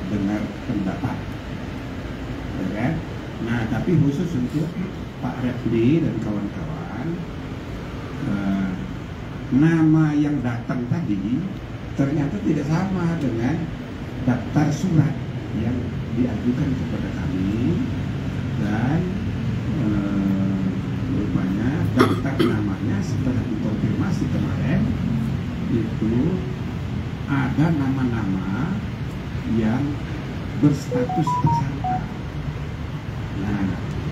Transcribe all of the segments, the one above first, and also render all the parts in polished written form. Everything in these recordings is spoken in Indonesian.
dengar pendapat, ya kan? Nah, tapi khusus untuk Pak Refli dan kawan-kawan, nama yang datang tadi ternyata tidak sama dengan daftar surat yang diajukan kepada kami, dan rupanya daftar namanya setelah dikonfirmasi kemarin itu ada nama-nama yang berstatus tersangka. Nah,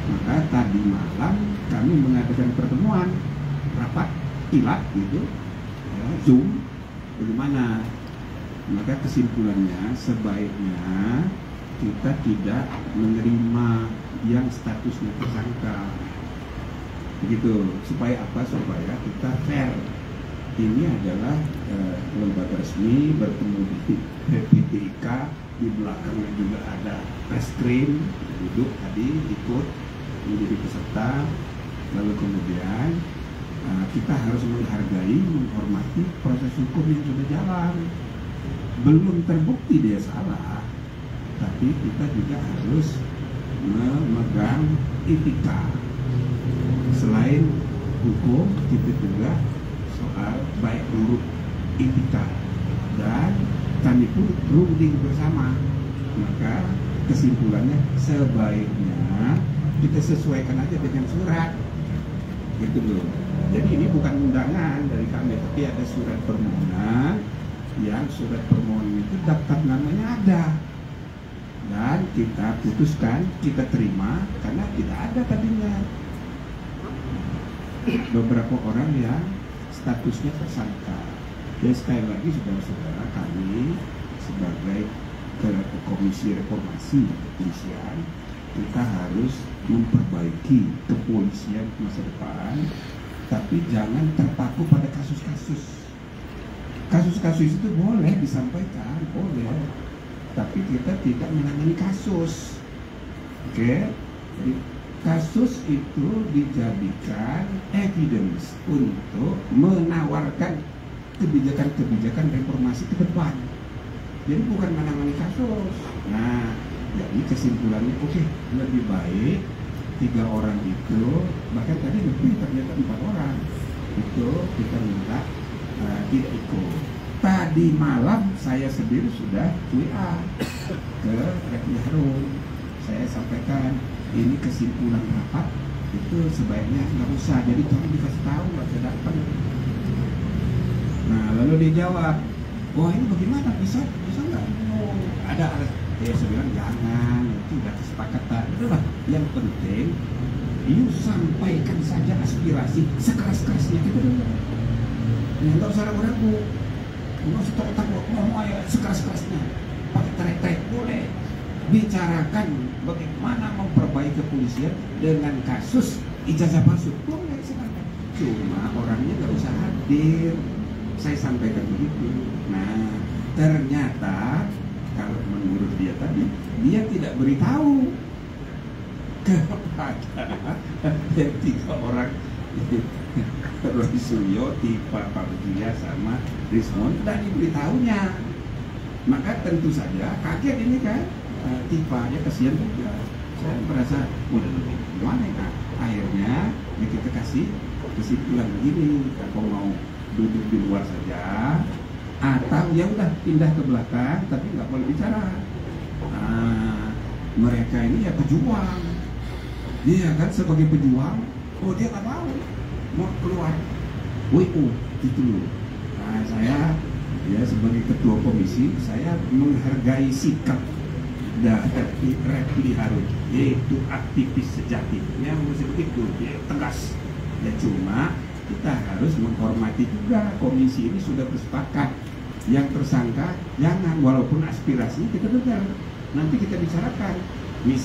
maka tadi malam kami mengadakan pertemuan rapat kilat gitu, ya, Zoom, bagaimana? Maka kesimpulannya sebaiknya kita tidak menerima yang statusnya tersangka, begitu. Supaya apa? Supaya kita fair. Ini adalah lembaga resmi, bertemu di PPIK, di belakangnya juga ada reskrim, duduk tadi ikut menjadi peserta. Lalu kemudian kita harus menghargai, menghormati proses hukum yang sudah jalan. Belum terbukti dia salah, tapi kita juga harus memegang etika. Selain hukum, kita juga soal baik buruk etika, dan kami pun runding bersama. Maka kesimpulannya sebaiknya kita sesuaikan aja dengan surat, gitu loh. Jadi ini bukan undangan dari kami, tapi ada surat permohonan, yang surat permohonan itu daftar namanya ada, dan kita putuskan, kita terima karena tidak ada tadinya beberapa orang yang statusnya tersangka. Jadi sekali lagi saudara-saudara, kami sebagai Komisi Reformasi Kepolisian, kita harus memperbaiki kepolisian masa depan, tapi jangan terpaku pada kasus-kasus. Kasus-kasus itu boleh disampaikan, boleh, tapi kita tidak menangani kasus. Oke? Jadi kasus itu dijadikan evidence untuk menawarkan kebijakan-kebijakan reformasi ke depan. Jadi bukan menangani kasus. Nah, jadi kesimpulannya oke, lebih baik 3 orang itu, bahkan tadi lebih ternyata 4 orang itu kita minta tidak ikut. Tadi malam saya sendiri sudah WA ke Refli Harun. Saya sampaikan ini kesimpulan rapat itu sebaiknya nggak usah, jadi tolong dikasih tahu nggak usah datang. Nah, lalu dia jawab, wah ini bagaimana, bisa nggak? Ada ya, saya bilang jangan, itu udah kesepakatan. Itulah yang penting, you sampaikan saja aspirasi sekeras-kerasnya kita dulu. Nggak usah ragu-ragu, nggak usah takut, ngomong aja sekeras-kerasnya, pakai teriak-teriak boleh. Bicarakan bagaimana memperbaiki kepolisian dengan kasus ijazah palsu, boleh silakan. Cuma orangnya nggak usah hadir. Saya sampaikan begitu. Nah, ternyata kalau menurut dia tadi, dia tidak beritahu kepada 3 orang, Roy Suryo, Tifa Pabdia sama Rismon, dan diberitahunya. Maka tentu saja kaget ini kan, Tifa aja kasihan juga. Saya merasa udah lebih gimana ya. Akhirnya ya kita kasih kesimpulan begini, kalau mau duduk di luar saja, atau ya udah pindah ke belakang tapi nggak boleh bicara. Mereka ini ya pejuang, dia kan sebagai pejuang, dia nggak mau keluar WU gitu. Nah, saya ya sebagai ketua komisi, saya menghargai sikap dari Refli Harun, yaitu aktivis sejati, yang mesti begitu, dia tegas. Ya cuma kita harus menghormati juga, komisi ini sudah bersepakat yang tersangka jangan, walaupun aspirasi kita dengar, nanti kita bicarakan. Misal